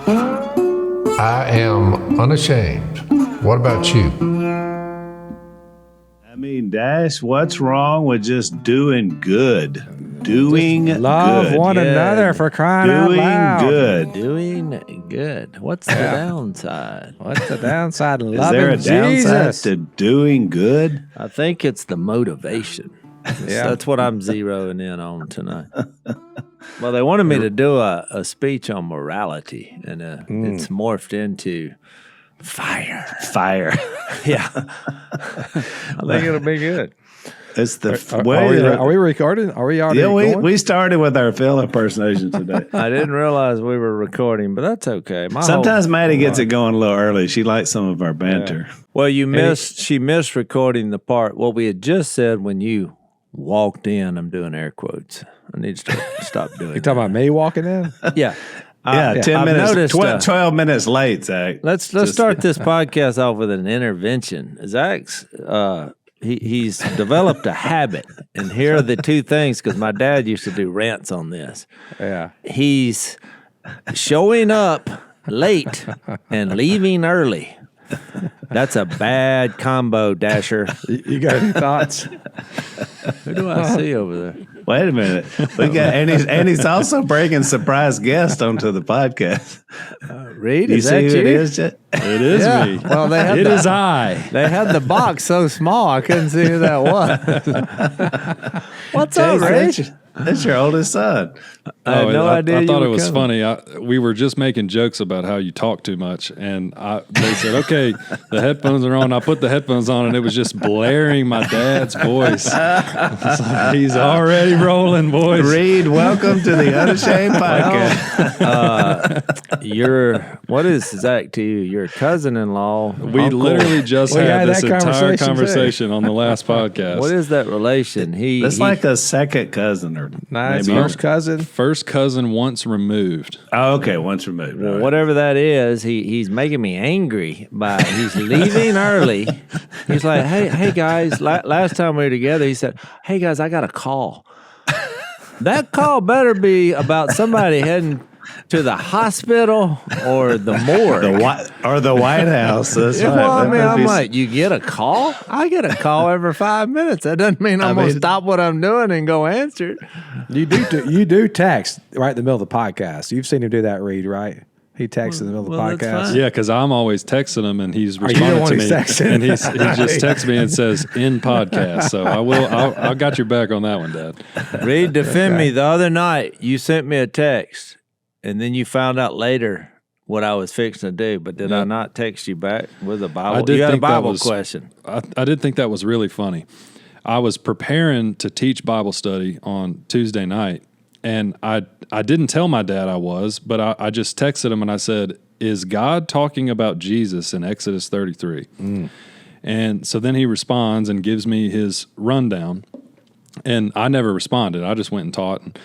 I am unashamed. What about you? I mean, Dash, what's wrong with just doing good? Love good. one another for crying out loud. Doing good. What's the downside? What's the downside of Is loving there a downside Jesus? to doing good? I think it's the motivation. That's what I'm zeroing in on tonight. Well, they wanted me to do a speech on morality, and it's morphed into fire. Yeah. I think it'll be good. It's the Are we recording? Are we already going? We started with our Phil impersonation today. I didn't realize we were recording, but that's okay. Sometimes Maddie gets it going a little early. She likes some of our banter. Yeah. Well, she missed recording the part. What we had just said when you walked in, I'm doing air quotes. I need to stop doing You talking about me walking in? Yeah. 10 I've minutes, noticed, 12 minutes late, Zach. Let's start this podcast off with an intervention. Zach's he's developed a habit, and here are the two things, because my dad used to do rants on this. Yeah. He's showing up late and leaving early. That's a bad combo, Dasher. You got any thoughts? Who do I see over there? Wait a minute. We got and he's also bringing surprise guest onto the podcast. Reed, You is see that who you? it is? It is me. Well, It is I. They had the box so small I couldn't see who that was. What's up, Reed? That's your oldest son. I had no idea. I thought you it were was coming. funny. We were just making jokes about how you talk too much, and they said, "Okay, the headphones are on." I put the headphones on, and it was just blaring my dad's voice. It's like, he's already rolling, boys. Reed, welcome to the Unashamed podcast. What is Zach to you? Your cousin-in-law. We uncle. literally just We had had this that entire conversation, conversation on the last podcast. What is that relation? It's like a second cousin or Nice. maybe First cousin. First cousin once removed. Oh, okay, once removed. Well, All right. whatever that is, he's making me angry he's leaving early. He's like, hey guys, last time we were together, he said, hey guys, I got a call. That call better be about somebody heading to the hospital or the morgue. the White House. That's right. Well, I That mean, might I'm be- like, you get a call? I get a call every 5 minutes. That doesn't mean I'm going to stop what I'm doing and go answer it. You do text right in the middle of the podcast. You've seen him do that, Reed, right? He texts in the middle of the Well, that's podcast. fine. Yeah, because I'm always texting him, and he's you the responding one to who's me, texting? and he just texts me and says "in podcast." So I got your back on that one, Dad. Reed, defend me. The other night, you sent me a text, and then you found out later what I was fixing to do. But did I not text you back with a Bible? I did You had a think that Bible was- question. I did think that was really funny. I was preparing to teach Bible study on Tuesday night, and I didn't tell my dad I was, but I just texted him and I said, "Is God talking about Jesus in Exodus 33?" And so then he responds and gives me his rundown, and I never responded. I just went and taught, and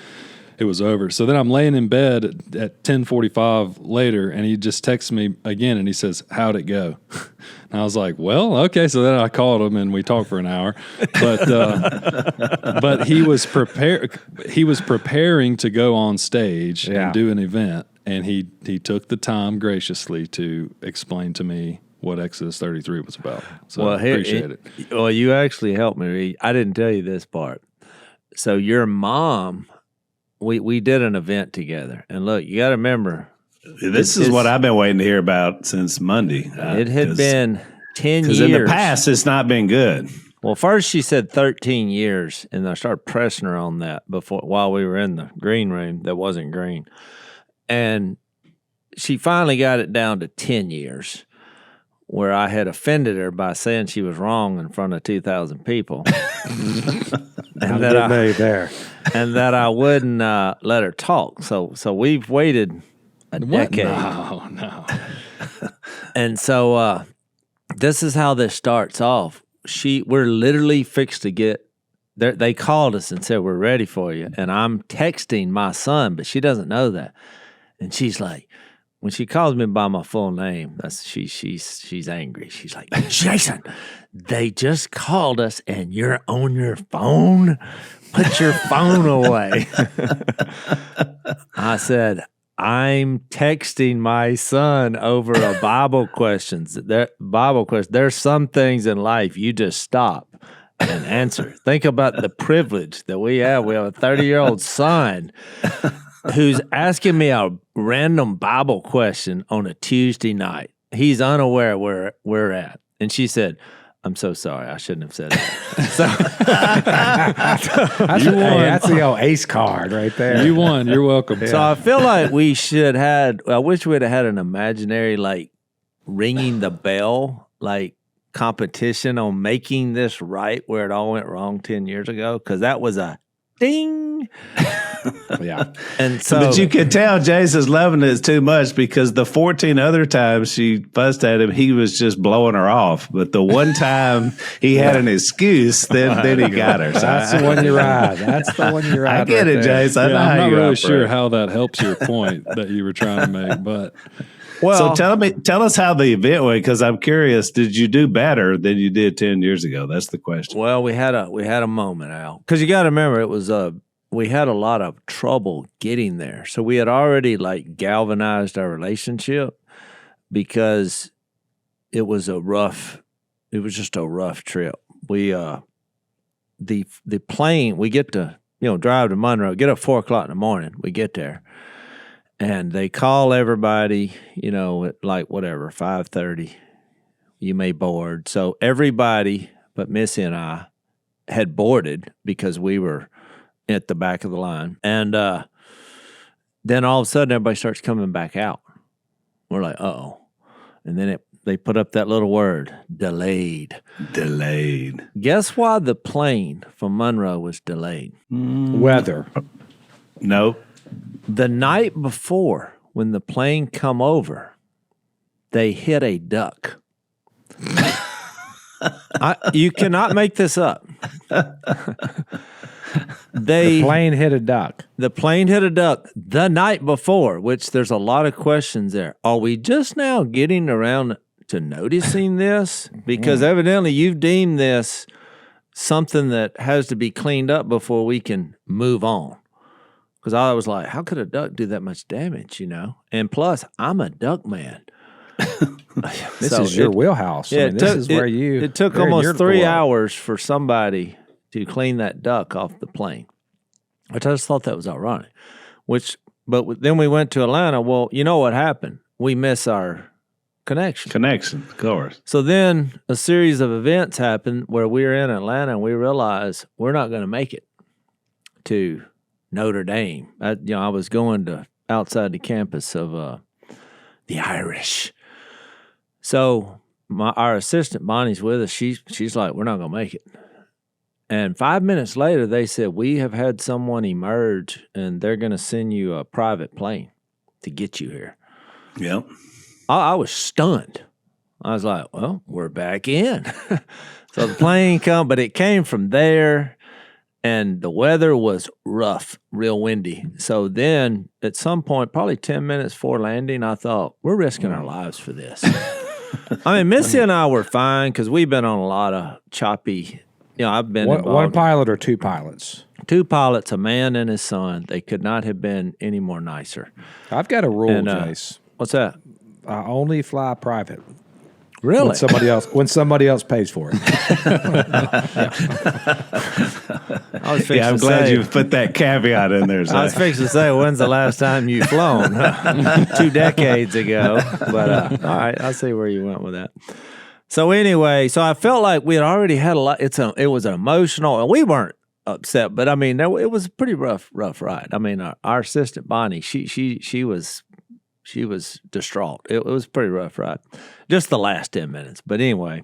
it was over. So then I'm laying in bed at 10:45 later, and he just texts me again, and he says, "How'd it go?" And I was like, "Well, okay." So then I called him, and we talked for an hour. But he was prepared. He was preparing to go on stage and do an event, and he took the time graciously to explain to me what Exodus 33 was about. So I appreciate it. Well, you actually helped me, Reed. I didn't tell you this part. So your mom, we did an event together. And look, you got to remember. This is what I've been waiting to hear about since Monday. It had been 10 years. Because in the past, it's not been good. Well, first she said 13 years, and I started pressing her on that while we were in the green room that wasn't green. And she finally got it down to 10 years, where I had offended her by saying she was wrong in front of 2,000 people. and that I wouldn't let her talk. So we've waited a decade. No. And so this is how this starts off. We're literally fixed to get there. They called us and said, "We're ready for you." And I'm texting my son, but she doesn't know that. And she's like, when she calls me by my full name, she's angry. She's like, "Jason, they just called us and you're on your phone. Put your phone away." I said, I'm texting my son over a Bible questions. There's some things in life you just stop and answer. Think about the privilege that we have. We have a 30-year-old son who's asking me a random Bible question on a Tuesday night. He's unaware where we're at. And she said, I'm so sorry. I shouldn't have said that. That's the old ace card right there. You won. You're welcome. So I feel like we should I wish we'd have had an imaginary, like, ringing the bell, like, competition on making this right where it all went wrong 10 years ago, because that was a ding. Yeah. And so, But you could tell Jase is loving it too much, because the 14 other times she fussed at him, he was just blowing her off. But the one time he had an excuse, then he got her. So That's the one you ride. That's the one you ride. I get right it, there. Jase. I know Yeah, how I'm not you really operate. sure how that helps your point that you were trying to make, but So tell us how the event went, because I'm curious. Did you do better than you did 10 years ago? That's the question. well, we had a moment, Al, because you got to remember it was we had a lot of trouble getting there. So we had already, like, galvanized our relationship, because it was just a rough trip. We the plane, we get to, drive to Monroe, get up 4:00 in the morning, we get there, and they call everybody, at like whatever, 5:30, you may board. So everybody but Missy and I had boarded because we were at the back of the line. And then all of a sudden, everybody starts coming back out. We're like, uh-oh. And then they put up that little word, delayed. Delayed. Guess why the plane from Monroe was delayed? Weather. Nope. The night before, when the plane come over, they hit a duck. You cannot make this up. The plane hit a duck. The plane hit a duck the night before, which there's a lot of questions there. Are we just now getting around to noticing this? Because evidently you've deemed this something that has to be cleaned up before we can move on. Because I was like, how could a duck do that much damage, And plus, I'm a duck man. This is your wheelhouse. Yeah, this is where you. It took you're in your almost 3 glow. hours for somebody to clean that duck off the plane. I just thought that was ironic. But then we went to Atlanta. Well, you know what happened? We miss our connection. Connection, of course. So then a series of events happened where we were in Atlanta and we realized we're not going to make it to Notre Dame. I was going to outside the campus of the Irish. So our assistant Bonnie's with us. She's like, we're not going to make it. And 5 minutes later, they said, we have had someone emerge and they're going to send you a private plane to get you here. Yep. I was stunned. I was like, well, we're back in. So the plane come, but it came from there, and the weather was rough, real windy. So then at some point, probably 10 minutes before landing, I thought, we're risking our lives for this. I mean, Missy and I were fine because we've been on a lot of choppy, I've been One involved. pilot or two pilots? 2 pilots, a man and his son. They could not have been any more nicer. I've got a rule, And, Jase. What's that? I only fly private. Really? When somebody else pays for it. I was fixing Yeah, I'm to glad say- you put that caveat in there. I was fixing to say, when's the last time you flown? 2 decades ago. But all right, I see where you went with that. So anyway, I felt like we had already had a lot. It was an emotional, and we weren't upset, but I mean, it was a pretty rough ride. I mean, our assistant Bonnie, she was distraught. It was a pretty rough ride, just the last 10 minutes. But anyway,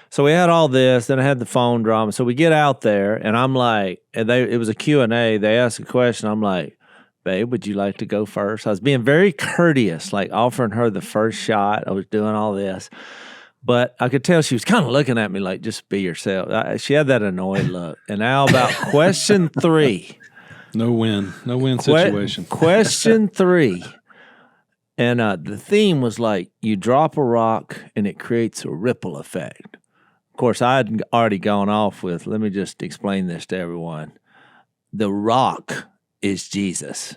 so we had all this. Then I had the phone drama. So we get out there, and I'm like, it was a Q&A. They asked a question. I'm like, babe, would you like to go first? I was being very courteous, like offering her the first shot. I was doing all this. But I could tell she was kind of looking at me like, just be yourself. She had that annoyed look. And now about question 3. no win situation. Question 3. And the theme was like, you drop a rock and it creates a ripple effect. Of course, I had already gone off with, let me just explain this to everyone. The rock is Jesus,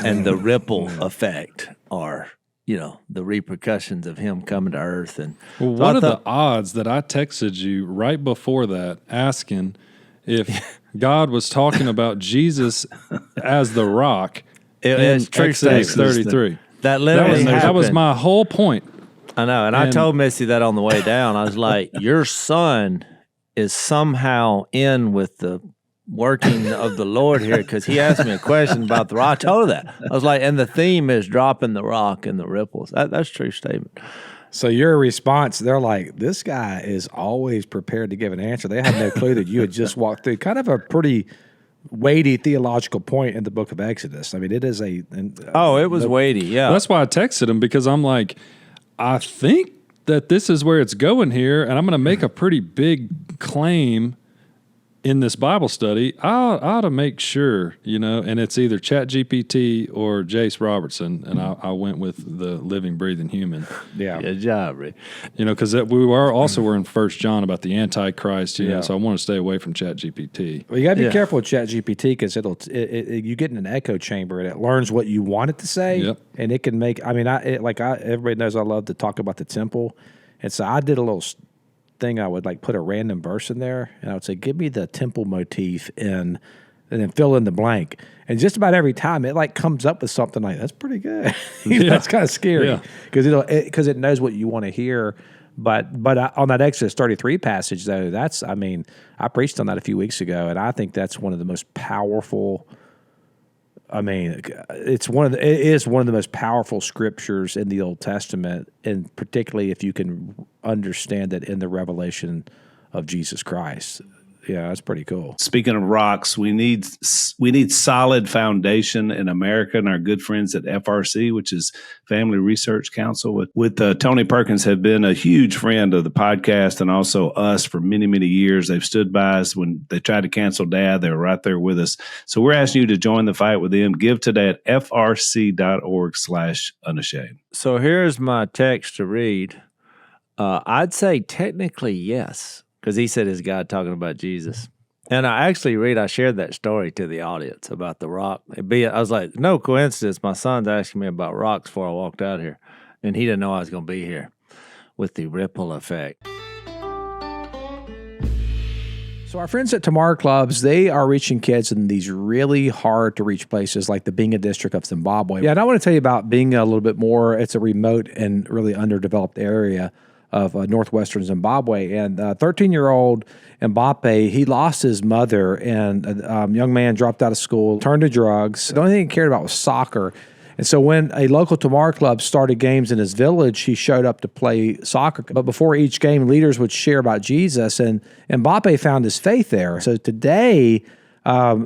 and the ripple effect are, the repercussions of him coming to earth. And well, so what are the odds that I texted you right before that asking if God was talking about Jesus as the rock in Exodus 33? That literally happened. That was my whole point. I know, and I told Missy that on the way down. I was like, your son is somehow in with the working of the Lord here, because he asked me a question about the rock. I told her that. I was like, and the theme is dropping the rock and the ripples. That's a true statement. So your response, they're like, this guy is always prepared to give an answer. They had no clue that you had just walked through kind of a pretty weighty theological point in the book of Exodus. I mean, it is it was weighty, yeah. That's why I texted him, because I'm like, I think that this is where it's going here, and I'm going to make a pretty big claim in this Bible study. I ought to make sure, and it's either ChatGPT or Jase Robertson, and I went with the living, breathing human. Yeah. Good job, Rick. Because we're in 1 John about the antichrist, so I want to stay away from ChatGPT. Well, you got to be careful with ChatGPT, because you get in an echo chamber and it learns what you want it to say, and it can make. I mean, everybody knows I love to talk about the temple, and so I did a little thing. I would put a random verse in there, and I would say, give me the temple motif and then fill in the blank. And just about every time it comes up with something like, that's pretty good. That's kind of scary, because it knows what you want to hear. But on that Exodus 33 passage, though, I preached on that a few weeks ago, and I think that's one of the most powerful. I mean, it is one of the most powerful scriptures in the Old Testament, and particularly if you can understand it in the revelation of Jesus Christ. Yeah, that's pretty cool. Speaking of rocks, we need solid foundation in America, and our good friends at FRC, which is Family Research Council, with Tony Perkins, have been a huge friend of the podcast and also us for many, many years. They've stood by us when they tried to cancel Dad. They were right there with us. So we're asking you to join the fight with them. Give today at frc.org/unashamed. So here's my text to read. I'd say technically yes, because he said, is God talking about Jesus? And I shared that story to the audience about the rock. I was like, no coincidence, my son's asking me about rocks before I walked out here, and he didn't know I was going to be here with the ripple effect. So our friends at Tomorrow Clubs, they are reaching kids in these really hard to reach places like the Binga district of Zimbabwe. Yeah, and I want to tell you about Binga a little bit more. It's a remote and really underdeveloped area of northwestern Zimbabwe. And 13-year-old Mbappe, he lost his mother, and a young man dropped out of school, turned to drugs. The only thing he cared about was soccer. And so when a local Tomorrow Club started games in his village, he showed up to play soccer. But before each game, leaders would share about Jesus, and Mbappe found his faith there. So today,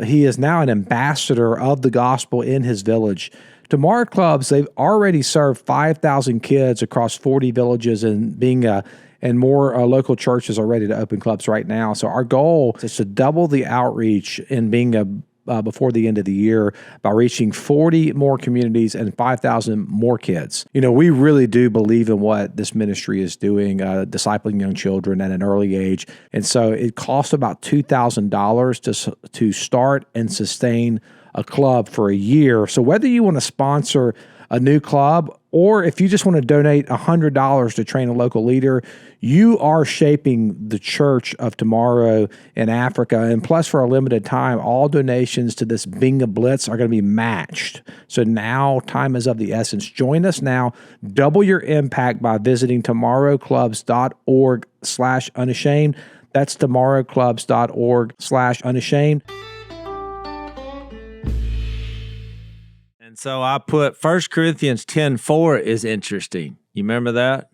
he is now an ambassador of the gospel in his village. Tomorrow Clubs, they've already served 5,000 kids across 40 villages, and more local churches are ready to open clubs right now. So our goal is to double the outreach in Binga before the end of the year by reaching 40 more communities and 5,000 more kids. We really do believe in what this ministry is doing, discipling young children at an early age. And so it costs about $2,000 to start and sustain a club for a year. So whether you want to sponsor a new club, or if you just want to donate $100 to train a local leader, you are shaping the church of tomorrow in Africa. And plus, for a limited time, all donations to this Binga Blitz are going to be matched. So now time is of the essence. Join us now. Double your impact by visiting tomorrowclubs.org/unashamed. That's tomorrowclubs.org/unashamed. And so I put 1 Corinthians 10:4 is interesting. You remember that?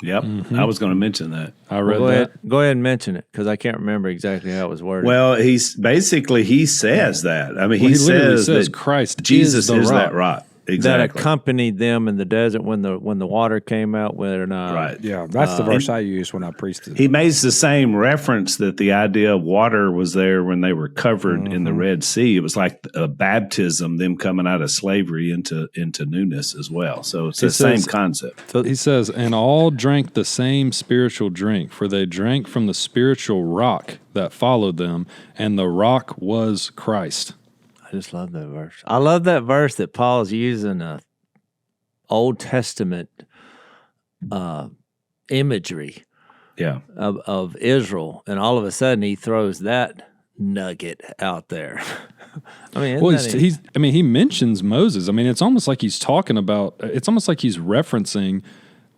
Yep. I was going to mention that. I read that. Go ahead and mention it, because I can't remember exactly how it was worded. Well, he says that. I mean, he says that Christ Jesus is rock. that rock. Exactly. That accompanied them in the desert when the water came out. Right. Yeah, that's the verse I used when I preached it. He makes the same reference that the idea of water was there when they were covered in the Red Sea. It was like a baptism, them coming out of slavery into newness as well. So it's the same concept. He says, and all drank the same spiritual drink, for they drank from the spiritual rock that followed them, and the rock was Christ. I just love that verse. I love that verse that Paul's using Old Testament imagery Yeah. of Israel, and all of a sudden he throws that nugget out there. I mean, Well, he mentions Moses. I mean, it's almost like he's talking about. It's almost like he's referencing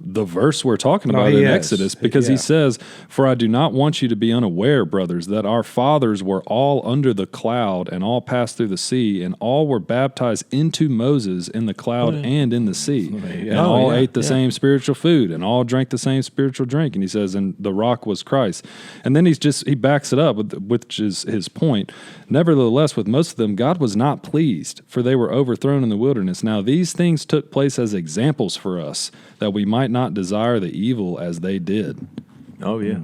the verse we're talking about in Exodus, because he says, "For I do not want you to be unaware, brothers, that our fathers were all under the cloud and all passed through the sea, and all were baptized into Moses in the cloud and in the sea, and all ate the same spiritual food, and all drank the same spiritual drink." And he says, "And the rock was Christ." And then he backs it up, which is his point. "Nevertheless, with most of them, God was not pleased, for they were overthrown in the wilderness. Now these things took place as examples for us, that we might not desire the evil as they did." Oh, yeah.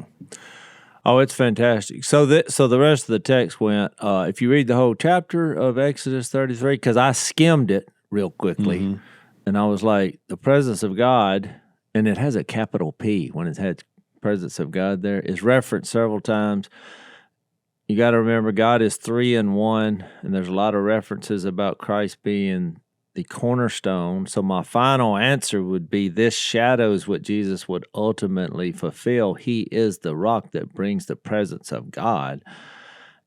Oh, it's fantastic. So the rest of the text went, if you read the whole chapter of Exodus 33, because I skimmed it real quickly, and I was like, the presence of God, and it has a capital P when it had presence of God there, is referenced several times. You got to remember, God is 3 in 1, and there's a lot of references about Christ being the cornerstone. So my final answer would be, this shadows what Jesus would ultimately fulfill. He is the rock that brings the presence of God.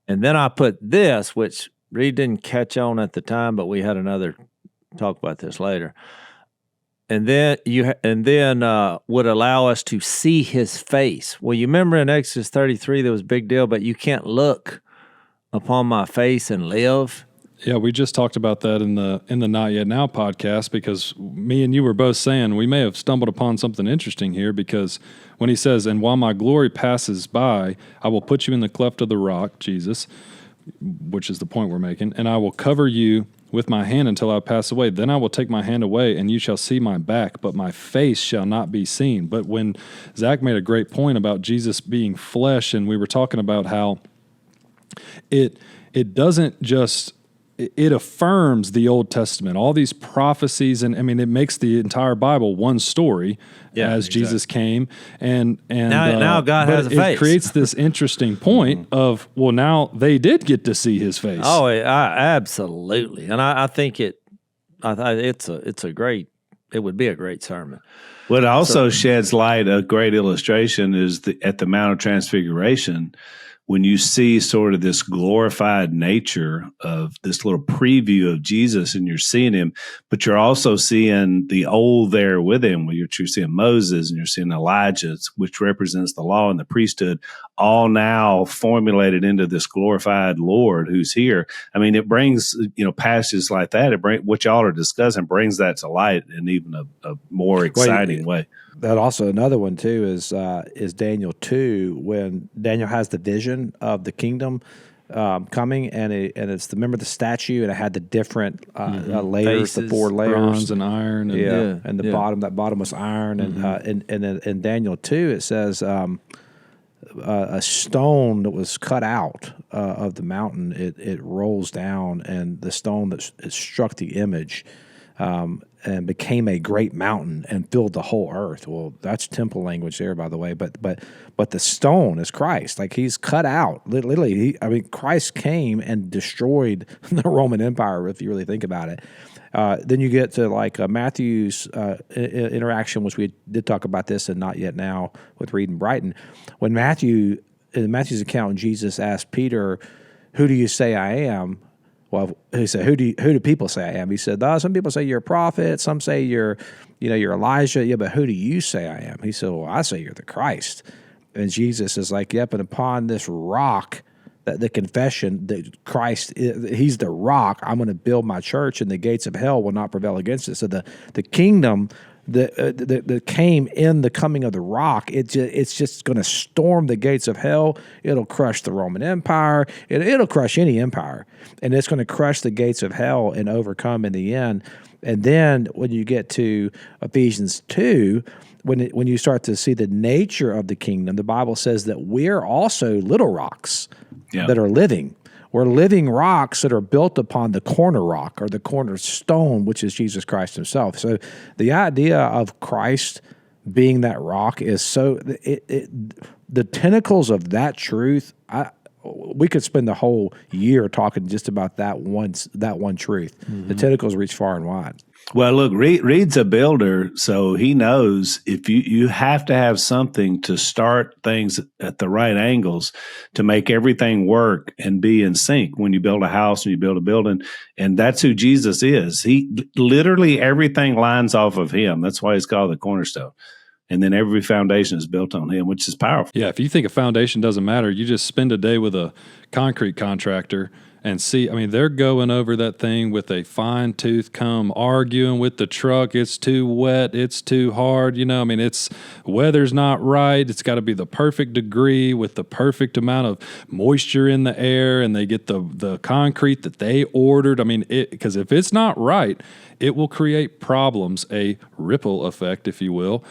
And then I put this, which Reed didn't catch on at the time, but we had another talk about this later. And then would allow us to see his face. Well, you remember in Exodus 33 there was a big deal, but you can't look upon my face and live. Yeah, we just talked about that in the Not Yet Now podcast, because me and you were both saying we may have stumbled upon something interesting here, because when he says, "And while my glory passes by, I will put you in the cleft of the rock," Jesus, which is the point we're making, "and I will cover you with my hand until I pass away. Then I will take my hand away, and you shall see my back, but my face shall not be seen." But when Zach made a great point about Jesus being flesh, and we were talking about how it doesn't just... it affirms the Old Testament, all these prophecies, and I mean, it makes the entire Bible one story as Jesus came, and now God has a face. It creates this interesting point of, well, now they did get to see his face. Oh, absolutely, and I think it would be a great sermon. What also sheds light, a great illustration is at the Mount of Transfiguration, when you see sort of this glorified nature of this little preview of Jesus, and you're seeing him, but you're also seeing the old there with him, where you're seeing Moses and you're seeing Elijah, which represents the law and the priesthood, all now formulated into this glorified Lord who's here. I mean, it brings, passages like that, what y'all are discussing brings that to light in even a more exciting way. That also, another one too is Daniel 2, when Daniel has the vision of the kingdom coming, and it's remember the statue, and it had the different layers, faces, the 4 layers, bronze and iron, and the bottom. That bottom was iron, and in Daniel 2 it says a stone that was cut out of the mountain, it rolls down, and the stone that it struck the image. And became a great mountain and filled the whole earth. Well, that's temple language there, by the way. But the stone is Christ. Like, he's cut out. Literally, Christ came and destroyed the Roman Empire, if you really think about it. Then you get to Matthew's interaction, which we did talk about this and Not Yet Now with Reed and Brighton. When in Matthew's account, Jesus asked Peter, "Who do you say I am?" Well, he said, "Who do people say I am?" He said, "Some people say you're a prophet. Some say you're Elijah. Yeah, but who do you say I am?" He said, "Well, I say you're the Christ." And Jesus is like, "Yep, and upon this rock, that the confession that Christ, he's the rock, I'm going to build my church, and the gates of hell will not prevail against it." So the kingdom that came in the coming of the rock, it's just going to storm the gates of hell. It'll crush the Roman Empire. It'll crush any empire, and it's going to crush the gates of hell and overcome in the end. And then when you get to Ephesians 2, when you start to see the nature of the kingdom, the Bible says that we're also little rocks that are living. We're living rocks that are built upon the corner rock, or the cornerstone, which is Jesus Christ himself. So the idea of Christ being that rock is the tentacles of that truth, we could spend the whole year talking just about that one truth. The tentacles reach far and wide. Well, look, Reed's a builder, so he knows if you have to have something to start things at the right angles to make everything work and be in sync when you build a house and you build a building. And that's who Jesus is. He literally everything lines off of him. That's why he's called the cornerstone. And then every foundation is built on him, which is powerful. Yeah, if you think a foundation doesn't matter, you just spend a day with a concrete contractor and see, I mean, they're going over that thing with a fine-tooth comb, arguing with the truck. It's too wet. It's too hard. You know, I mean, weather's not right. It's got to be the perfect degree with the perfect amount of moisture in the air, and they get the concrete that they ordered. I mean, because if it's not right, it will create problems, a ripple effect, if you will,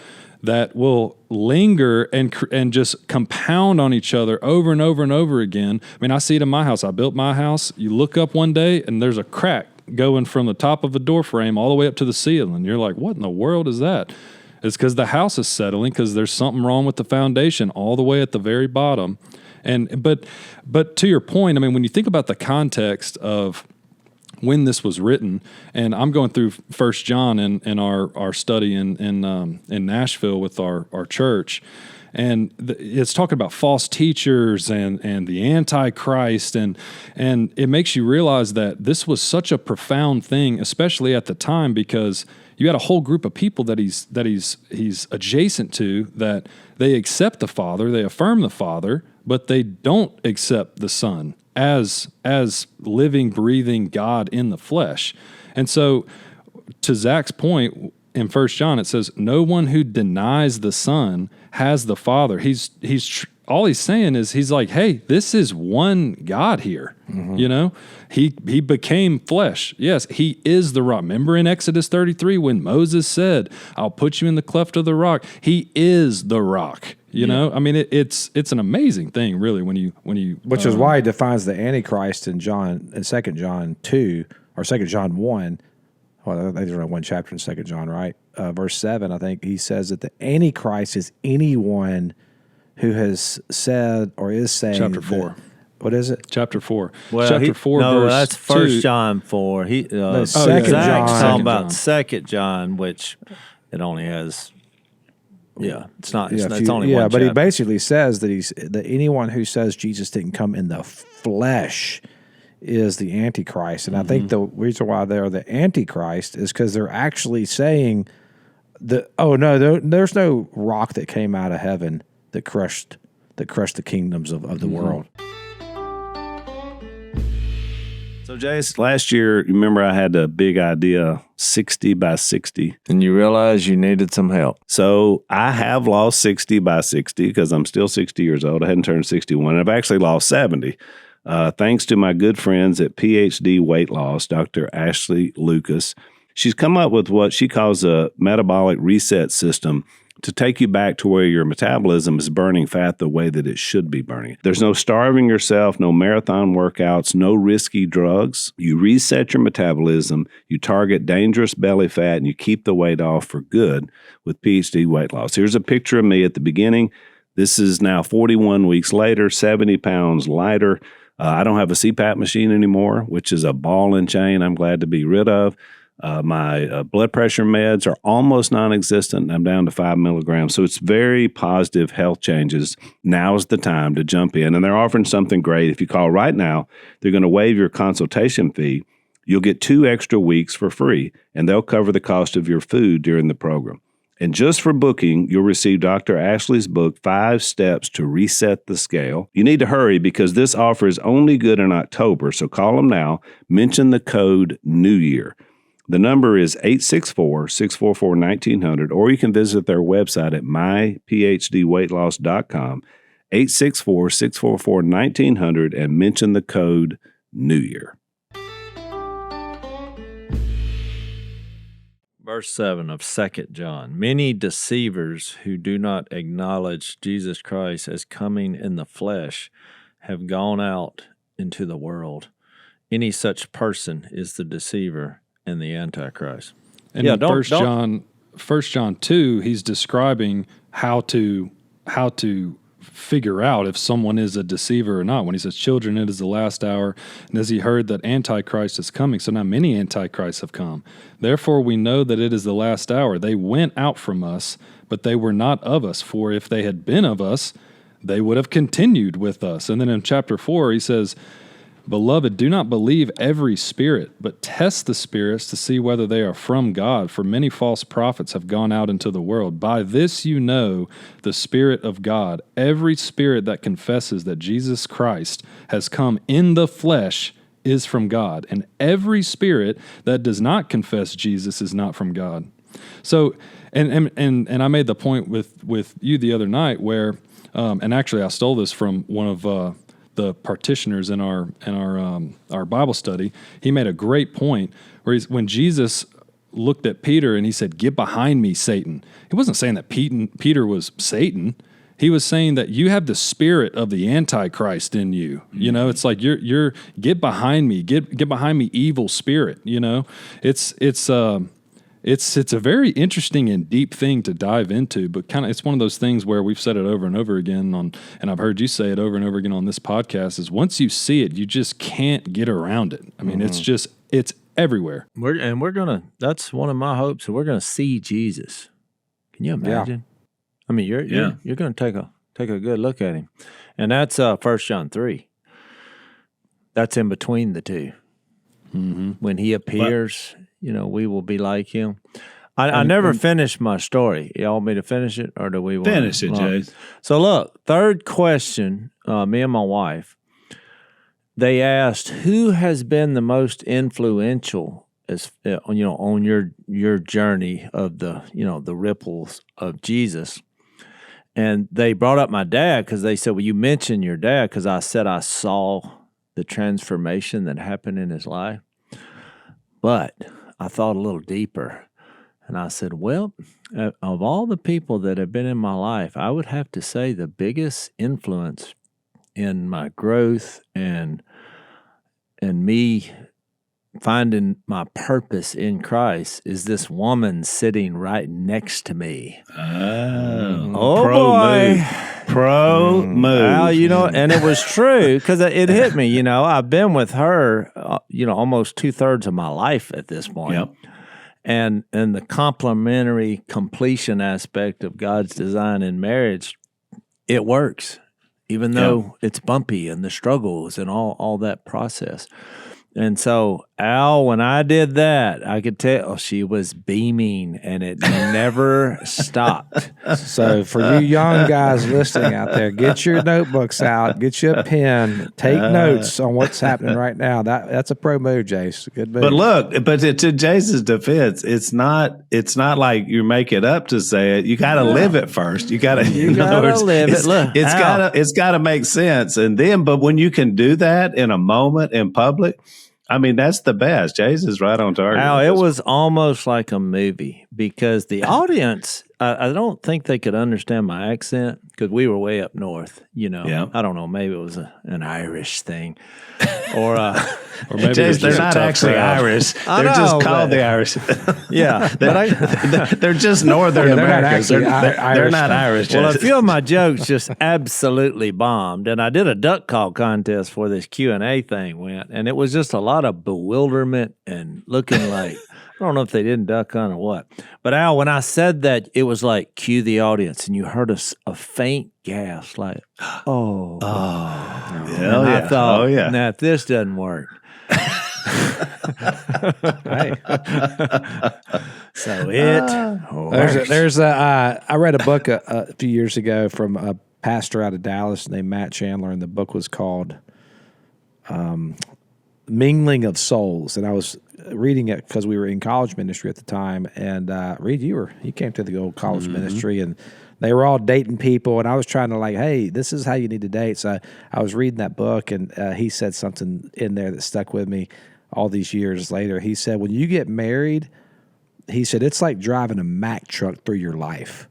that will linger and just compound on each other over and over and over again. I mean, I see it in my house. I built my house. You look up one day and there's a crack going from the top of a door frame all the way up to the ceiling. You're like, what in the world is that? It's because the house is settling because there's something wrong with the foundation all the way at the very bottom. But to your point, I mean, when you think about the context of when this was written, and I'm going through 1 John in our study in Nashville with our church, and it's talking about false teachers and the antichrist, and it makes you realize that this was such a profound thing, especially at the time, because you had a whole group of people that he's adjacent to, that they accept the Father, they affirm the Father, but they don't accept the Son as living, breathing God in the flesh. And so, to Zach's point, in 1 John, it says, no one who denies the Son has the Father. All he's saying is, he's like, hey, this is one God here. Mm-hmm. You know, he became flesh. Yes, he is the rock. Remember in Exodus 33 when Moses said, I'll put you in the cleft of the rock. He is the rock. You know, I mean, it's an amazing thing, really, when you which is why he defines the Antichrist in 2 John 2 or 2 John 1. Well, I think there's only one chapter in 2 John, right? Verse 7, I think he says that the Antichrist is anyone who has said or is saying. Chapter 4. What is it? Chapter 4. Well, Chapter 4, no, verse that's 2. 1 John 4. Second Zach's John. talking about 2 John, which it only has. Yeah, it's not. It's only one. But chapter. he basically says that anyone who says Jesus didn't come in the flesh is the Antichrist, and I think the reason why they're the Antichrist is because they're actually saying that there's no rock that came out of heaven that crushed the kingdoms of the world. So, Jase, last year, you remember I had a big idea, 60 by 60. And you realize you needed some help. So I have lost 60 by 60 because I'm still 60 years old. I hadn't turned 61. And I've actually lost 70. Thanks to my good friends at PhD Weight Loss, Dr. Ashley Lucas. She's come up with what she calls a metabolic reset system to take you back to where your metabolism is burning fat the way that it should be burning. There's no starving yourself, no marathon workouts, no risky drugs. You reset your metabolism, you target dangerous belly fat, and you keep the weight off for good with PhD Weight Loss. Here's a picture of me at the beginning. This is now 41 weeks later, 70 pounds lighter. I don't have a CPAP machine anymore, which is a ball and chain I'm glad to be rid of. My blood pressure meds are almost non-existent. I'm down to 5 milligrams. So it's very positive health changes. Now's the time to jump in. And they're offering something great. If you call right now, they're going to waive your consultation fee. You'll get 2 extra weeks for free, and they'll cover the cost of your food during the program. And just for booking, you'll receive Dr. Ashley's book, 5 Steps to Reset the Scale. You need to hurry because this offer is only good in October. So call them now. Mention the code New Year. The number is 864-644-1900, or you can visit their website at myphdweightloss.com, 864-644-1900, and mention the code New Year. Verse 7 of 2 John. Many deceivers who do not acknowledge Jesus Christ as coming in the flesh have gone out into the world. Any such person is the deceiver and the Antichrist. And in 1 John 2, he's describing how to figure out if someone is a deceiver or not. When he says, children, it is the last hour, and as he heard that Antichrist is coming, so now many Antichrists have come. Therefore we know that it is the last hour. They went out from us, but they were not of us. For if they had been of us, they would have continued with us. And then in chapter 4, he says, Beloved, do not believe every spirit, but test the spirits to see whether they are from God, for many false prophets have gone out into the world. By this you know the Spirit of God. Every spirit that confesses that Jesus Christ has come in the flesh is from God, and every spirit that does not confess Jesus is not from God. So, and I made the point with you the other night where, and actually I stole this from one of the partitioners in our Bible study. He made a great point where when Jesus looked at Peter and he said, "Get behind me, Satan." He wasn't saying that Peter was Satan. He was saying that you have the spirit of the Antichrist in you. Mm-hmm. You know, it's like you're get behind me, get behind me, evil spirit. You know, it's a very interesting and deep thing to dive into, but kind of it's one of those things where we've said it over and over again and I've heard you say it over and over again on this podcast, is once you see it, you just can't get around it. I mean, it's everywhere. That's one of my hopes, and we're gonna see Jesus. Can you imagine? Yeah. I mean, you're gonna take a good look at him, and that's 1 John 3. That's in between the two. Mm-hmm. When he appears. We will be like him. I never finished my story. You want me to finish it, or do we want finish it, Jase? So look, third question, me and my wife, they asked, who has been the most influential on your journey of the ripples of Jesus? And they brought up my dad because they said, well, you mentioned your dad, because I said I saw the transformation that happened in his life. But I thought a little deeper, and I said, well, of all the people that have been in my life, I would have to say the biggest influence in my growth and me finding my purpose in Christ is this woman sitting right next to me. Oh boy. Pro move. Well, and it was true because it hit me. I've been with her, almost 2/3 of my life at this point. Yep. And the complementary completion aspect of God's design in marriage, it works, even though it's bumpy and the struggles and all that process. And so, Al, when I did that, I could tell she was beaming, and it never stopped. So for you young guys listening out there, get your notebooks out, get you a pen, take notes on what's happening right now. That's a pro move, Jase. Good move. But look, to Jase's defense, it's not like you make it up to say it. You got to live it first. You got to live it. Look, it's got to make sense, and then. But when you can do that in a moment in public, I mean, that's the best. Jase is right on target. Al, it was almost like a movie because the audience, I don't think they could understand my accent because we were way up north, Yeah. I don't know, maybe it was an Irish thing. Or maybe Jase, they're not actually crowd. Irish. They're just called the Irish. Yeah. they're just Northern Americans. They're not Irish. Well, a few of my jokes just absolutely bombed. And I did a duck call contest before this Q&A thing went. And it was just a lot of bewilderment and looking like, I don't know if they didn't duck hunt or what. But Al, when I said that, it was like, cue the audience. And you heard a faint gasp like, oh. Hell and yeah. I thought, now if this doesn't work. So I read a book a few years ago from a pastor out of Dallas named Matt Chandler, and the book was called Mingling of Souls. And I was reading it because we were in college ministry at the time. And Reed, you came to the old college ministry, and they were all dating people, and I was trying to hey, this is how you need to date. So I was reading that book, and he said something in there that stuck with me all these years later. He said, when you get married, he said, it's like driving a Mack truck through your life.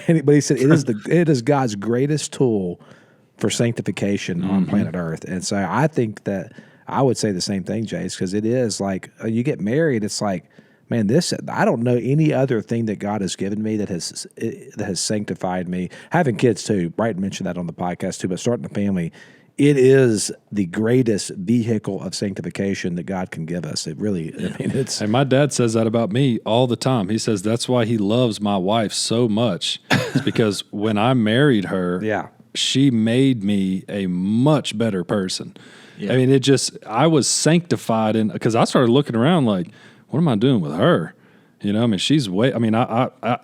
But he said, it is God's greatest tool for sanctification on planet Earth. And so I think that I would say the same thing, Jase, because it is like you get married, it's like, man, I don't know any other thing that God has given me that has sanctified me. Having kids too, Brighton mentioned that on the podcast too, but starting a family, it is the greatest vehicle of sanctification that God can give us. It really, I mean, it's. And my dad says that about me all the time. He says that's why he loves my wife so much. It's because when I married her, she made me a much better person. Yeah. I mean, I was sanctified because I started looking around like, what am I doing with her? You know, I mean,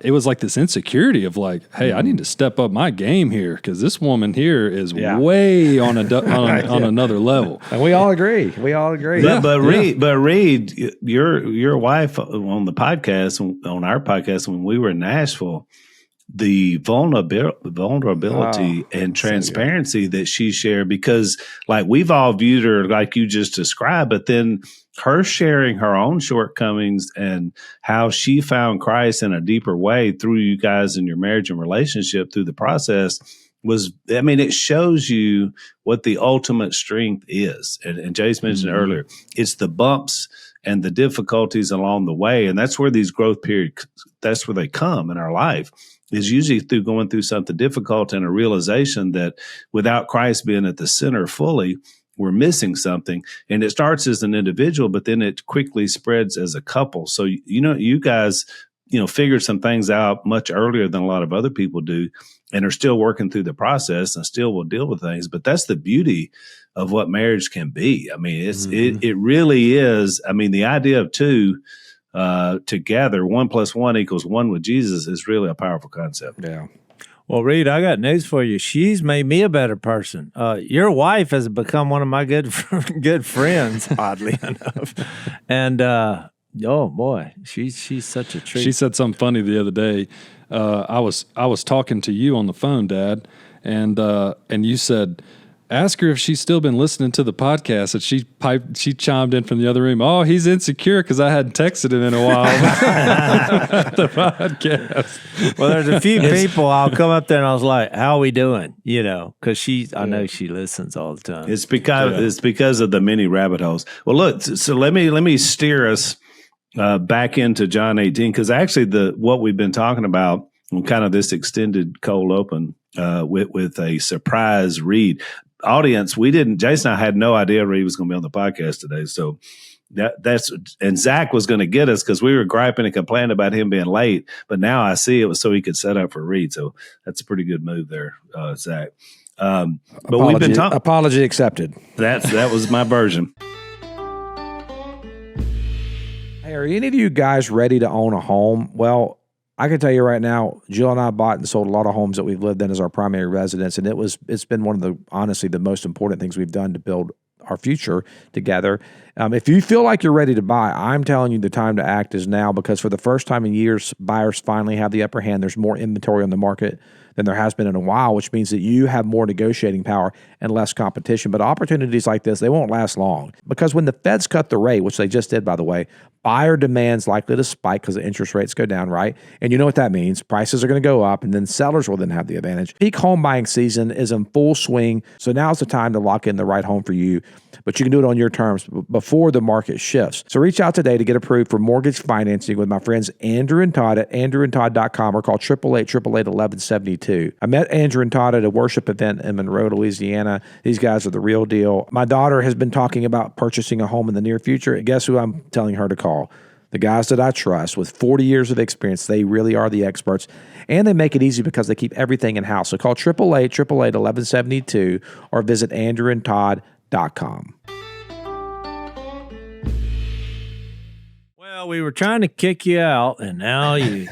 it was like this insecurity of like, hey, I need to step up my game here because this woman here is way on another level. And we all agree. But Reed, your wife on the podcast, on our podcast when we were in Nashville, the vulnerability and transparency that she shared, because like we've all viewed her like you just described, but then her sharing her own shortcomings and how she found Christ in a deeper way through you guys in your marriage and relationship through the process it shows you what the ultimate strength is. And Jase mentioned earlier, it's the bumps and the difficulties along the way. And that's where these growth periods, that's where they come in our life, is usually through going through something difficult and a realization that without Christ being at the center fully, we're missing something. And it starts as an individual, but then it quickly spreads as a couple. So, you guys, figured some things out much earlier than a lot of other people do and are still working through the process and still will deal with things. But that's the beauty of what marriage can be. I mean, it really is. I mean, the idea of two together, 1 + 1 = 1 with Jesus, is really a powerful concept. Yeah. Well, Reed, I got news for you. She's made me a better person. Your wife has become one of my good friends, oddly enough. And oh boy, she's such a treat. She said something funny the other day. I was talking to you on the phone, Dad, and you said, ask her if she's still been listening to the podcast. And she chimed in from the other room. Oh, he's insecure because I hadn't texted him in a while. The podcast. Well, there's a few people. I'll come up there and I was like, "How are we doing?" Because I know she listens all the time. It's because of the many rabbit holes. Well, look. So let me steer us back into John 18, because actually what we've been talking about, kind of this extended cold open with a surprise read. Audience, Jase and I had no idea Reed was going to be on the podcast today. So and Zach was going to get us because we were griping and complaining about him being late. But now I see it was so he could set up for Reed. So that's a pretty good move there, Zach. But we've been talking. Apology accepted. That was my version. Hey, are any of you guys ready to own a home? Well, I can tell you right now, Jill and I bought and sold a lot of homes that we've lived in as our primary residence, and it's been one of honestly the most important things we've done to build our future together. If you feel like you're ready to buy, I'm telling you the time to act is now, because for the first time in years, buyers finally have the upper hand. There's more inventory on the market than there has been in a while, which means that you have more negotiating power and less competition. But opportunities like this, they won't last long, because when the feds cut the rate, which they just did, by the way, buyer demand's likely to spike because the interest rates go down, right? And you know what that means. Prices are going to go up, and then sellers will then have the advantage. Peak home buying season is in full swing, so now's the time to lock in the right home for you. But you can do it on your terms before the market shifts. So reach out today to get approved for mortgage financing with my friends Andrew and Todd at andrewandtodd.com, or call 888-888-1172. I met Andrew and Todd at a worship event in Monroe, Louisiana. These guys are the real deal. My daughter has been talking about purchasing a home in the near future. And guess who I'm telling her to call? The guys that I trust with 40 years of experience. They really are the experts, and they make it easy because they keep everything in-house. So call 888-888-1172 or visit andrewandtodd.com. Well, we were trying to kick you out, and now you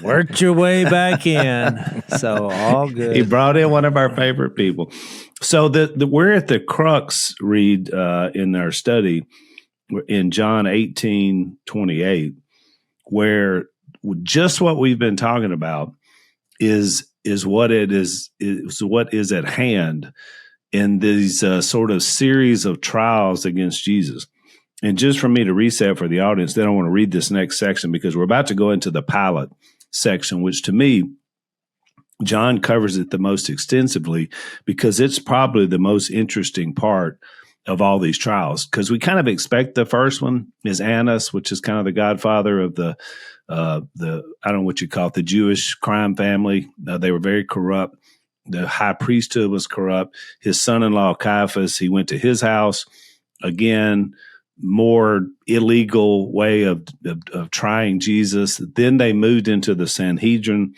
worked your way back in. So all good. He brought in one of our favorite people. So we're at the crux, Reed, in our study in John 18:28, where just what we've been talking about is what is at hand in these sort of series of trials against Jesus. And just for me to reset for the audience, they don't want to read this next section because we're about to go into the Pilate section, which to me, John covers it the most extensively because it's probably the most interesting part of all these trials, because we kind of expect the first one is Annas, which is kind of the godfather of the I don't know what you call it, the Jewish crime family. They were very corrupt. The high priesthood was corrupt. His son-in-law Caiaphas, he went to his house. Again, more illegal way of trying Jesus. Then they moved into the Sanhedrin,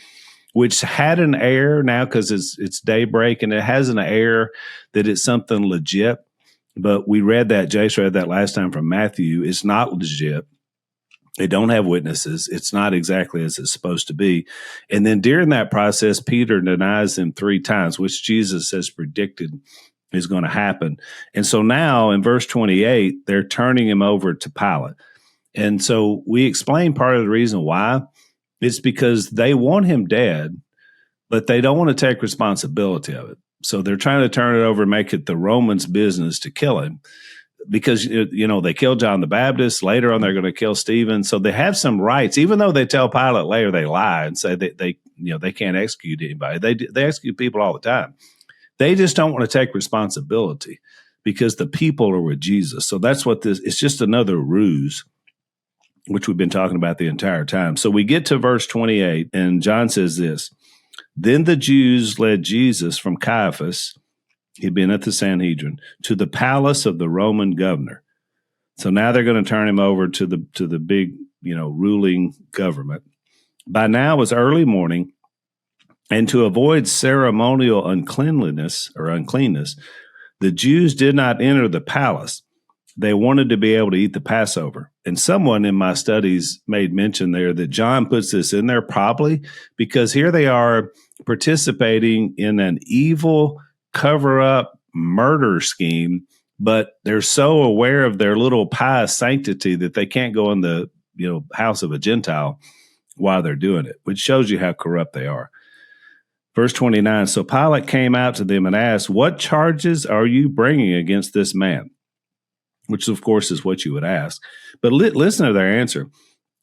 which had an air now because it's daybreak, and it has an air that it's something legit. But we read that, Jase read that last time from Matthew. It's not legit. They don't have witnesses. It's not exactly as it's supposed to be. And then during that process, Peter denies him 3 times, which Jesus has predicted is going to happen. And so now in verse 28, they're turning him over to Pilate. And so we explain part of the reason why. It's because they want him dead, but they don't want to take responsibility of it. So they're trying to turn it over and make it the Romans' business to kill him. Because, they killed John the Baptist. Later on, they're going to kill Stephen. So they have some rights, even though they tell Pilate later they lie and say that they can't execute anybody. They execute people all the time. They just don't want to take responsibility because the people are with Jesus. So that's what it's just another ruse, which we've been talking about the entire time. So we get to verse 28, and John says this: Then the Jews led Jesus from Caiaphas, he'd been at the Sanhedrin, to the palace of the Roman governor. So now they're going to turn him over to the big, ruling government. By now it was early morning, and to avoid ceremonial uncleanness, the Jews did not enter the palace. They wanted to be able to eat the Passover. And someone in my studies made mention there that John puts this in there probably because here they are participating in an evil cover-up murder scheme, but they're so aware of their little pious sanctity that they can't go in the house of a Gentile while they're doing it, which shows you how corrupt they are. Verse 29, so Pilate came out to them and asked, what charges are you bringing against this man? Which, of course, is what you would ask. But listen to their answer.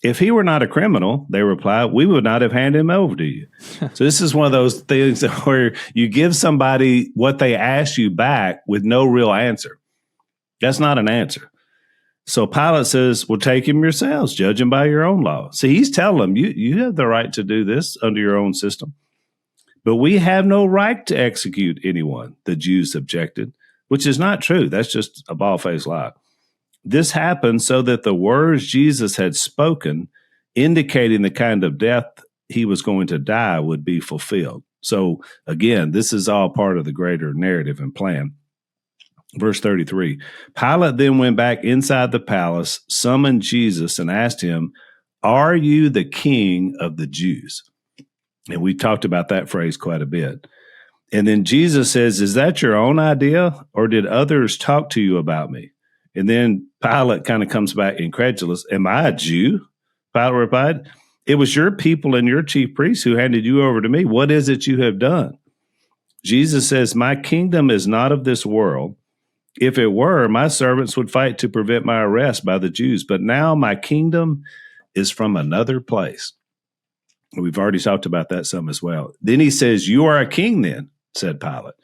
If he were not a criminal, they replied, we would not have handed him over to you. So this is one of those things where you give somebody what they ask you back with no real answer. That's not an answer. So Pilate says, well, take him yourselves, judge him by your own law. See, he's telling them, you have the right to do this under your own system. But we have no right to execute anyone, the Jews objected, which is not true. That's just a bald-faced lie. This happened so that the words Jesus had spoken, indicating the kind of death he was going to die, would be fulfilled. So again, this is all part of the greater narrative and plan. Verse 33, Pilate then went back inside the palace, summoned Jesus, and asked him, are you the king of the Jews? And we talked about that phrase quite a bit. And then Jesus says, is that your own idea, or did others talk to you about me? And then Pilate kind of comes back incredulous. Am I a Jew? Pilate replied, it was your people and your chief priests who handed you over to me. What is it you have done? Jesus says, my kingdom is not of this world. If it were, my servants would fight to prevent my arrest by the Jews. But now my kingdom is from another place. We've already talked about that some as well. Then he says, you are a king then, said Pilate.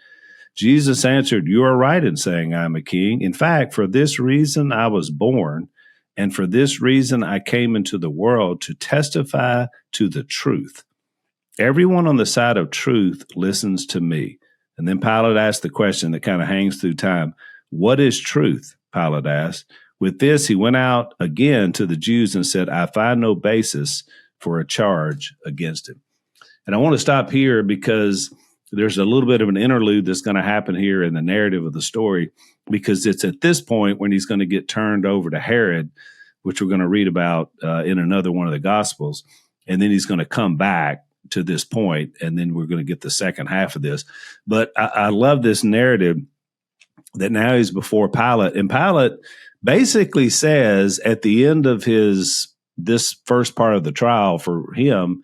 Jesus answered, you are right in saying I'm a king. In fact, for this reason I was born, and for this reason I came into the world to testify to the truth. Everyone on the side of truth listens to me. And then Pilate asked the question that kind of hangs through time. What is truth? Pilate asked. With this, he went out again to the Jews and said, I find no basis for a charge against him. And I want to stop here because there's a little bit of an interlude that's going to happen here in the narrative of the story, because it's at this point when he's going to get turned over to Herod, which we're going to read about in another one of the Gospels. And then he's going to come back to this point, and then we're going to get the second half of this. But I love this narrative that now he's before Pilate. And Pilate basically says at the end of this first part of the trial for him,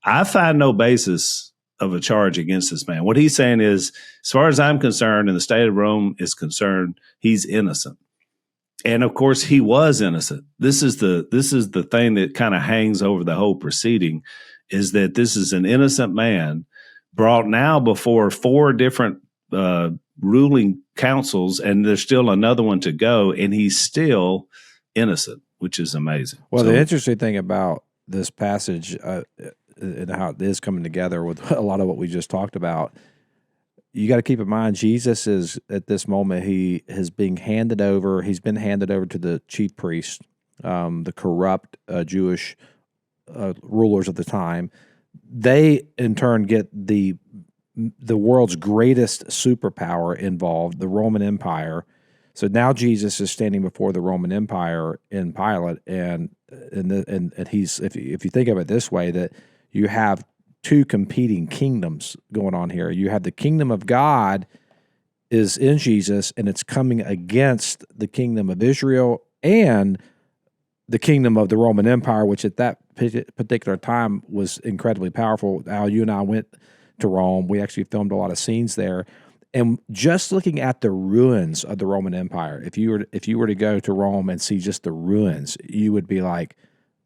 I find no basis of a charge against this man. What he's saying is, as far as I'm concerned and the state of Rome is concerned, he's innocent. And of course he was innocent. This is the thing that kind of hangs over the whole proceeding, is that this is an innocent man brought now before 4 different ruling councils, and there's still another one to go, and he's still innocent, which is amazing. Well, the interesting thing about this passage and how it is coming together with a lot of what we just talked about, you got to keep in mind, Jesus is at this moment, he is being handed over. He's been handed over to the chief priest, the corrupt Jewish rulers of the time. They in turn get the world's greatest superpower involved, the Roman Empire. So now Jesus is standing before the Roman Empire in Pilate, and he's, if you think of it this way, that you have two competing kingdoms going on here. You have the kingdom of God is in Jesus, and it's coming against the kingdom of Israel and the kingdom of the Roman Empire, which at that particular time was incredibly powerful. Al, you and I went to Rome. We actually filmed a lot of scenes there. And just looking at the ruins of the Roman Empire, if you were to go to Rome and see just the ruins, you would be like,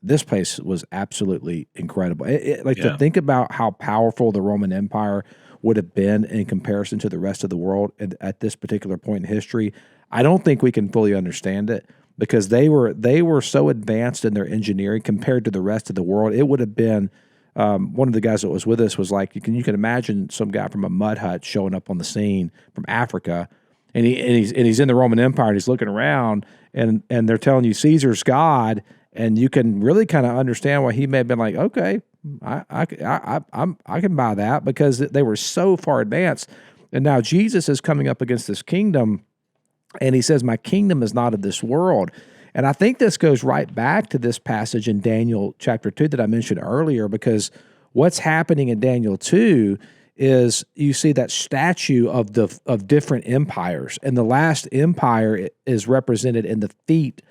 this place was absolutely incredible. To think about how powerful the Roman Empire would have been in comparison to the rest of the world at this particular point in history, I don't think we can fully understand it, because they were so advanced in their engineering compared to the rest of the world. It would have been one of the guys that was with us was like, you can imagine some guy from a mud hut showing up on the scene from Africa, and he's in the Roman Empire, and he's looking around, and they're telling you Caesar's God. And you can really kind of understand why he may have been like, okay, I can buy that, because they were so far advanced. And now Jesus is coming up against this kingdom, and he says, my kingdom is not of this world. And I think this goes right back to this passage in Daniel chapter 2 that I mentioned earlier, because what's happening in Daniel 2 is you see that statue of different empires, and the last empire is represented in the feet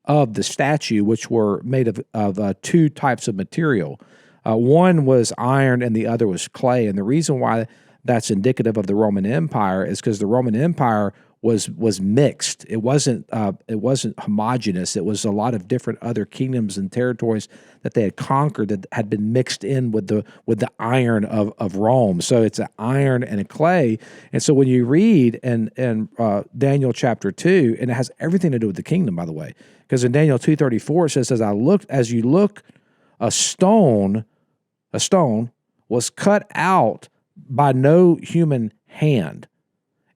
of the statue, which were made of two types of material. One was iron and the other was clay. And the reason why that's indicative of the Roman Empire is because the Roman Empire was mixed. It wasn't homogeneous. It was a lot of different other kingdoms and territories that they had conquered that had been mixed in with the iron of Rome. So it's an iron and a clay. And so when you read in Daniel chapter 2, and it has everything to do with the kingdom, by the way, because in Daniel 2:34 it says, as you look, a stone was cut out by no human hand,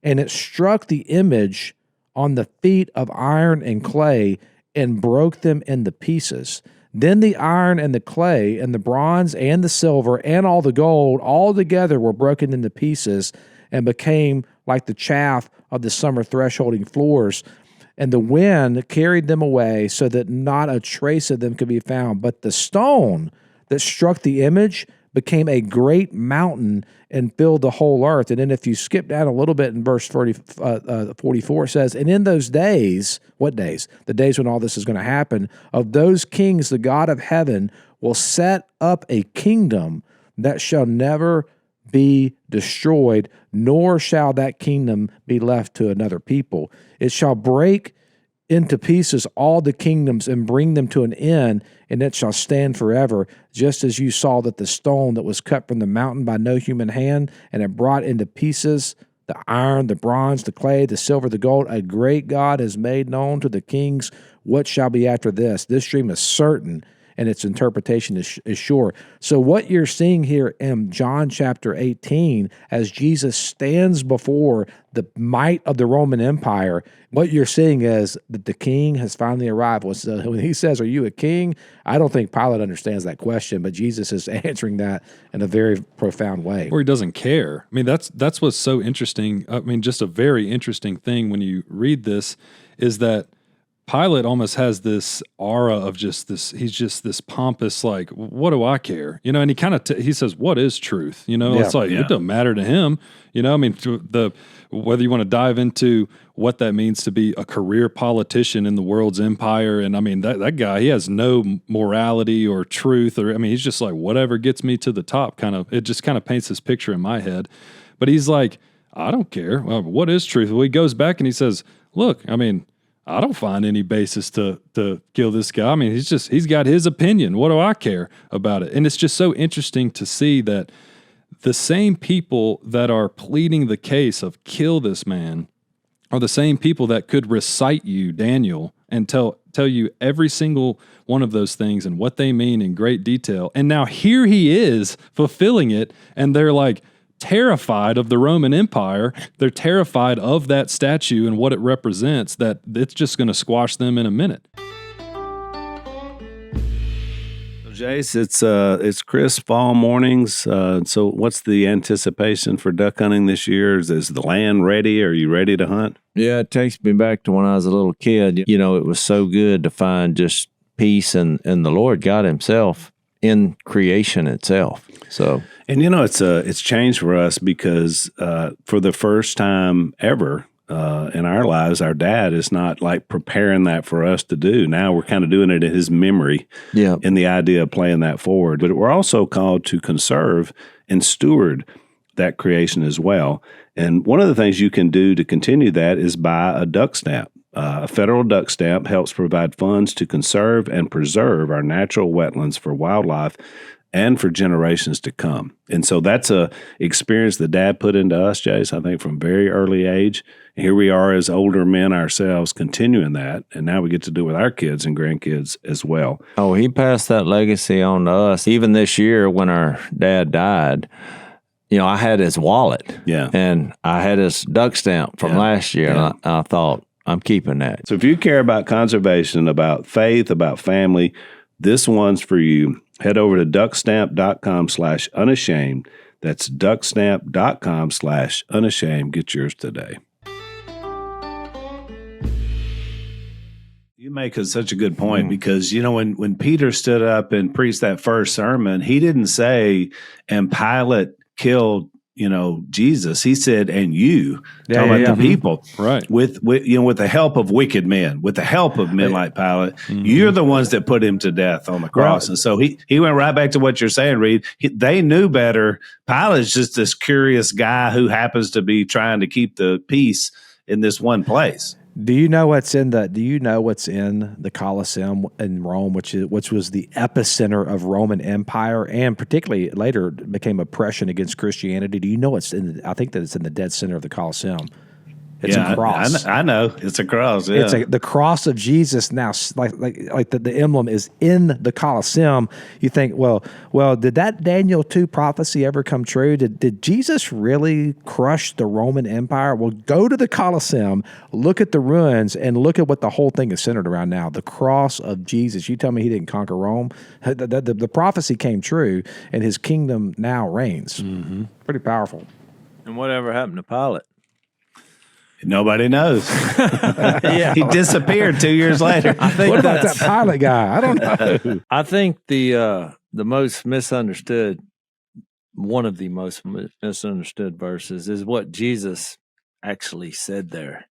and it struck the image on the feet of iron and clay and broke them into pieces. Then the iron and the clay and the bronze and the silver and all the gold all together were broken into pieces and became like the chaff of the summer thresholding floors. And the wind carried them away so that not a trace of them could be found. But the stone that struck the image became a great mountain and filled the whole earth. And then if you skip down a little bit in verse 44, it says, and in those days, what days? The days when all this is going to happen, of those kings, the God of heaven will set up a kingdom that shall never be destroyed, nor shall that kingdom be left to another people. It shall break into pieces all the kingdoms and bring them to an end, and it shall stand forever, just as you saw that the stone that was cut from the mountain by no human hand, and it brought into pieces the iron, the bronze, the clay, the silver, the gold. A great God has made known to the kings what shall be after this. This dream is certain, and its interpretation is sure. So what you're seeing here in John chapter 18, as Jesus stands before the might of the Roman Empire, what you're seeing is that the king has finally arrived. When he says, are you a king? I don't think Pilate understands that question, but Jesus is answering that in a very profound way. Or he doesn't care. I mean, that's what's so interesting. I mean, just a very interesting thing when you read this is that Pilate almost has this aura of just this, he's just this pompous, like, what do I care? You know, and he kind of, he says, what is truth? You know, it's like, it doesn't matter to him. You know, I mean, whether you want to dive into what that means to be a career politician in the world's empire. And I mean, that guy, he has no morality or truth, or, I mean, he's just like, whatever gets me to the top, kind of, it just kind of paints this picture in my head. But he's like, I don't care. Well, what is truth? Well, he goes back and he says, look, I mean, I don't find any basis to kill this guy. I mean, he's got his opinion. What do I care about it? And it's just so interesting to see that the same people that are pleading the case of kill this man are the same people that could recite you Daniel and tell you every single one of those things and what they mean in great detail. And now here he is fulfilling it, and they're like terrified of the Roman Empire. They're terrified of that statue and what it represents, that it's just going to squash them in a minute. Jase, it's crisp fall mornings. So what's the anticipation for duck hunting this year? Is the land ready? Are you ready to hunt? Yeah, it takes me back to when I was a little kid. You know, it was so good to find just peace and the Lord God himself in creation itself. So, and you know, it's changed for us because for the first time ever in our lives, our dad is not like preparing that for us to do. Now we're kind of doing it in his memory, in the idea of playing that forward. But we're also called to conserve and steward that creation as well. And one of the things you can do to continue that is buy a duck stamp. A federal duck stamp helps provide funds to conserve and preserve our natural wetlands for wildlife and for generations to come. And so that's a experience that Dad put into us, Jase, I think from very early age. And here we are as older men ourselves continuing that, and now we get to do it with our kids and grandkids as well. Oh, he passed that legacy on to us. Even this year when our dad died, you know, I had his wallet. Yeah. And I had his duck stamp from last year, and I thought, I'm keeping that. So if you care about conservation, about faith, about family, this one's for you. Head over to duckstamp.com/unashamed. That's duckstamp.com/unashamed. Get yours today. You make such a good point because, you know, when Peter stood up and preached that first sermon, he didn't say, and Pilate killed, you know, Jesus. He said, and you, talking about the people, right? With the help of wicked men, with the help of men like Pilate, you're the ones that put him to death on the cross. Right. And so he went right back to what you're saying, Reed. They knew better. Pilate's just this curious guy who happens to be trying to keep the peace in this one place. Do you know what's in the Colosseum in Rome, which was the epicenter of Roman Empire, and particularly later became oppression against Christianity? Do you know I think that it's in the dead center of the Colosseum. It's a cross. I know. It's a cross. Yeah. It's the cross of Jesus now, like the emblem is in the Colosseum. You think, well, did that Daniel 2 prophecy ever come true? Did Jesus really crush the Roman Empire? Well, go to the Colosseum, look at the ruins, and look at what the whole thing is centered around now, the cross of Jesus. You tell me he didn't conquer Rome? The prophecy came true, and his kingdom now reigns. Mm-hmm. Pretty powerful. And whatever happened to Pilate? Nobody knows. He disappeared 2 years later. I think what about that Pilate guy? I don't know. I think the most misunderstood, one of the most misunderstood verses is what Jesus actually said there.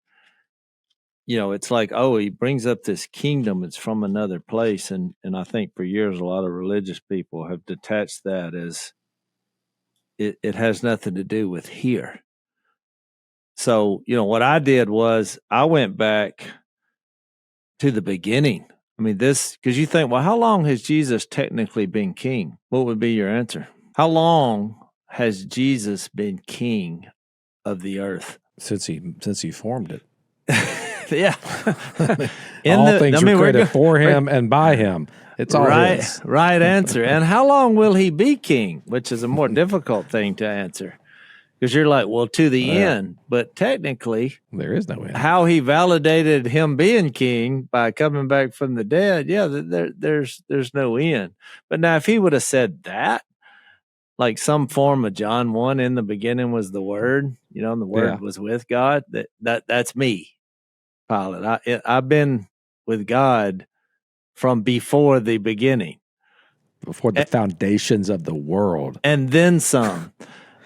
You know, it's like, he brings up this kingdom. It's from another place. And I think for years, a lot of religious people have detached that as it has nothing to do with here. So, you know, what I did was I went back to the beginning. I mean, because you think, well, how long has Jesus technically been king? What would be your answer? How long has Jesus been king of the earth? Since he formed it. Yeah. All things were created for him and by him. It's all his. Right answer. And how long will he be king? Which is a more difficult thing to answer. Because you're like, well, to the end. But technically, there is no end. How he validated him being king by coming back from the dead, there's no end. But now, if he would have said that, like some form of John 1, in the beginning was the Word, and the Word was with God, that's me, Pilate. I've been with God from before the beginning. Before the foundations of the world. And then some.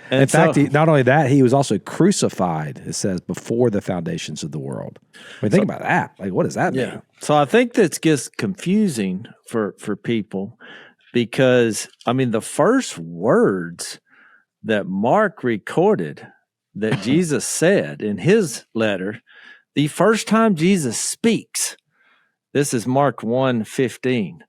And in fact, not only that, he was also crucified, it says, before the foundations of the world. I mean, think about that. Like, what does that mean? So I think that gets confusing for people because, I mean, the first words that Mark recorded that Jesus said in his letter, the first time Jesus speaks, this is Mark 1:15.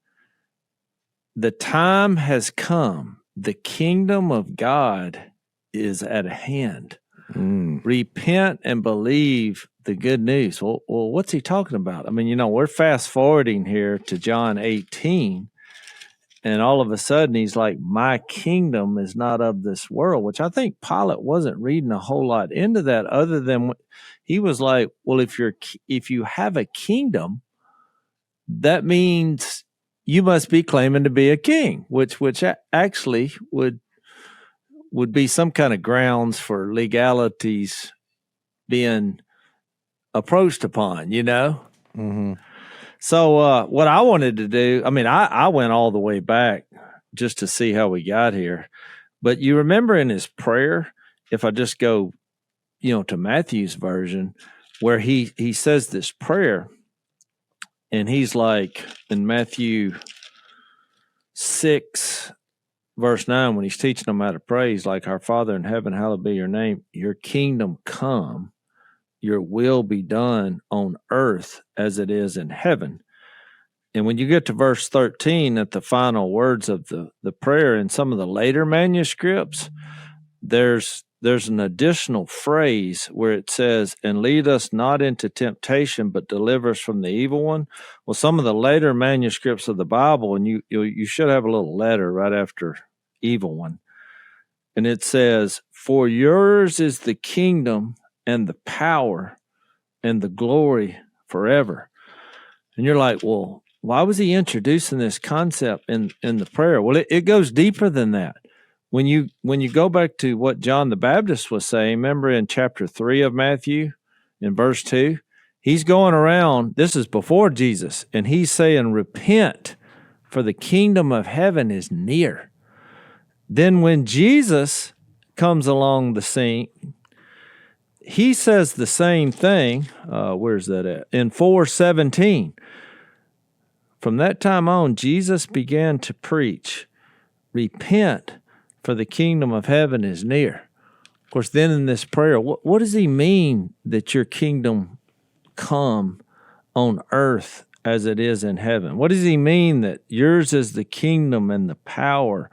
The time has come. The kingdom of God is at hand. Repent and believe the good news. Well, what's he talking about? I mean, we're fast forwarding here to John 18, and all of a sudden he's like, my kingdom is not of this world, which I think Pilate wasn't reading a whole lot into that, other than he was like, well, if you have a kingdom, that means you must be claiming to be a king, which actually would be some kind of grounds for legalities being approached upon, Mm-hmm. So what I wanted to do, I mean, I went all the way back just to see how we got here. But you remember in his prayer, if I just go, to Matthew's version, where he says this prayer, and he's like in Matthew 6, verse 9, when he's teaching them how to pray, he's like, our Father in heaven, hallowed be your name. Your kingdom come, your will be done on earth as it is in heaven. And when you get to verse 13, at the final words of the prayer, in some of the later manuscripts, there's an additional phrase where it says, and lead us not into temptation, but deliver us from the evil one. Well, some of the later manuscripts of the Bible, and you should have a little letter right after evil one. And it says, for yours is the kingdom and the power and the glory forever. And you're like, well, why was he introducing this concept in the prayer? Well, it goes deeper than that. When you go back to what John the Baptist was saying, remember in chapter 3 of Matthew, in verse 2, he's going around, this is before Jesus, and he's saying, repent, for the kingdom of heaven is near. Then when Jesus comes along the scene, he says the same thing. Where's that at? In 4:17. From that time on, Jesus began to preach, repent, for the kingdom of heaven is near. Of course, then in this prayer, what does he mean that your kingdom come on earth as it is in heaven? What does he mean that yours is the kingdom and the power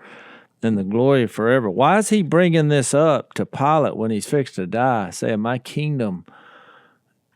and the glory forever? Why is he bringing this up to Pilate when he's fixed to die, saying, my kingdom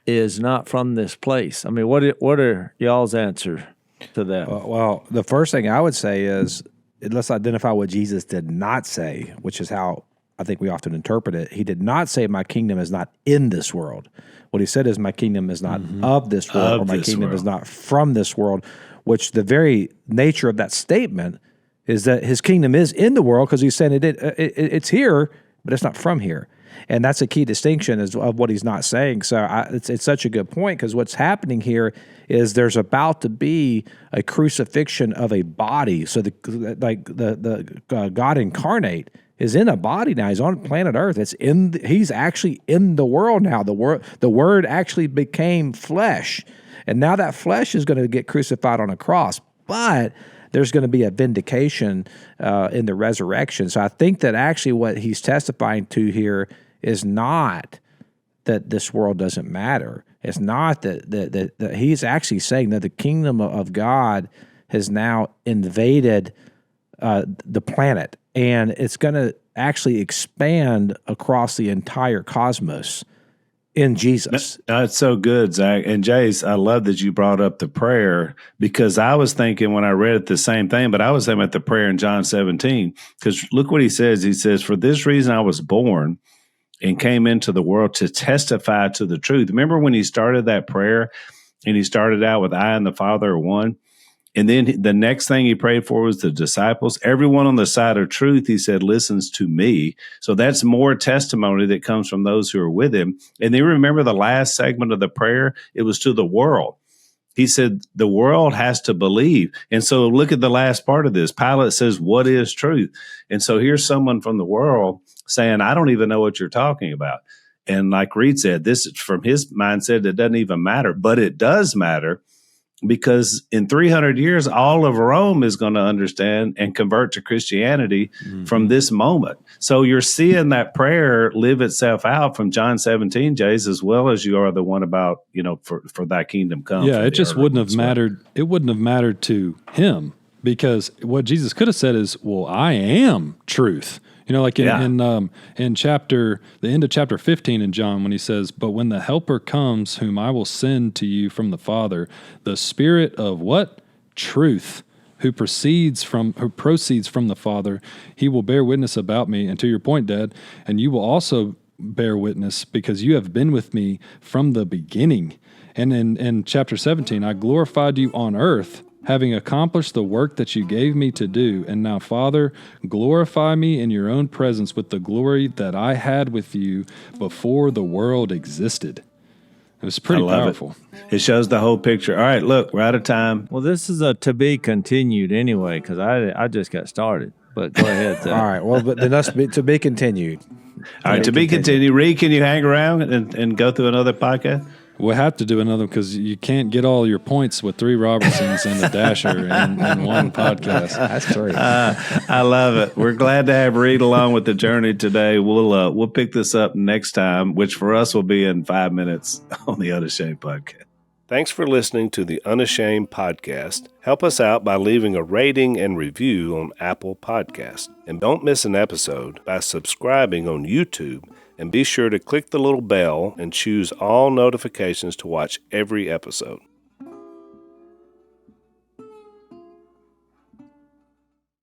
is not from this place? I mean, what are y'all's answer to that? Well, the first thing I would say is, let's identify what Jesus did not say, which is how I think we often interpret it. He did not say, my kingdom is not in this world. What he said is, my kingdom is not of this world, or my kingdom is not from this world, which the very nature of that statement is that his kingdom is in the world, because he's saying it's here, but it's not from here. And that's a key distinction of what he's not saying. So it's such a good point, because what's happening here is there's about to be a crucifixion of a body. So the God incarnate is in a body now. He's on planet Earth. He's actually in the world now. The Word actually became flesh, and now that flesh is going to get crucified on a cross. But there's going to be a vindication in the resurrection. So I think that actually what he's testifying to here is not that this world doesn't matter. It's not that he's actually saying that the kingdom of God has now invaded the planet, and it's going to actually expand across the entire cosmos in Jesus. That's so good, Zach. And Jase, I love that you brought up the prayer, because I was thinking when I read it the same thing, but I was thinking about the prayer in John 17, because look what he says. He says, for this reason I was born and came into the world to testify to the truth. Remember when he started that prayer, and he started out with I and the Father are one? And then the next thing he prayed for was the disciples. Everyone on the side of truth, he said, listens to me. So that's more testimony that comes from those who are with him. And then remember the last segment of the prayer? It was to the world. He said, the world has to believe. And so look at the last part of this. Pilate says, what is truth? And so here's someone from the world saying, I don't even know what you're talking about. And like Reed said, this from his mindset, it doesn't even matter. But it does matter, because in 300 years, all of Rome is going to understand and convert to Christianity from this moment. So you're seeing that prayer live itself out from John 17, Jase, as well as you are the one about, for thy kingdom come. Yeah, it just wouldn't have mattered. It wouldn't have mattered to him, because what Jesus could have said is, well, I am truth. You know, like in the end of chapter 15 in John, when he says, "But when the Helper comes, whom I will send to you from the Father, the Spirit of what? Truth, who proceeds from the Father, he will bear witness about me." And to your point, Dad, and you will also bear witness because you have been with me from the beginning. And in chapter 17, I glorified you on earth, having accomplished the work that you gave me to do. And now, Father, glorify me in your own presence with the glory that I had with you before the world existed. It was pretty powerful. It shows the whole picture. All right, look, we're out of time. Well, this is a to be continued anyway, because I just got started. But go ahead. All right. Well, but then that's to be continued. All right, to be continued. Reed, can you hang around and go through another podcast? We'll have to do another because you can't get all your points with 3 Robertsons and a Dasher in one podcast. That's true. I love it. We're glad to have Reed along with the journey today. We'll pick this up next time, which for us will be in 5 minutes on the Unashamed podcast. Thanks for listening to the Unashamed podcast. Help us out by leaving a rating and review on Apple Podcasts. And don't miss an episode by subscribing on YouTube. And be sure to click the little bell and choose all notifications to watch every episode.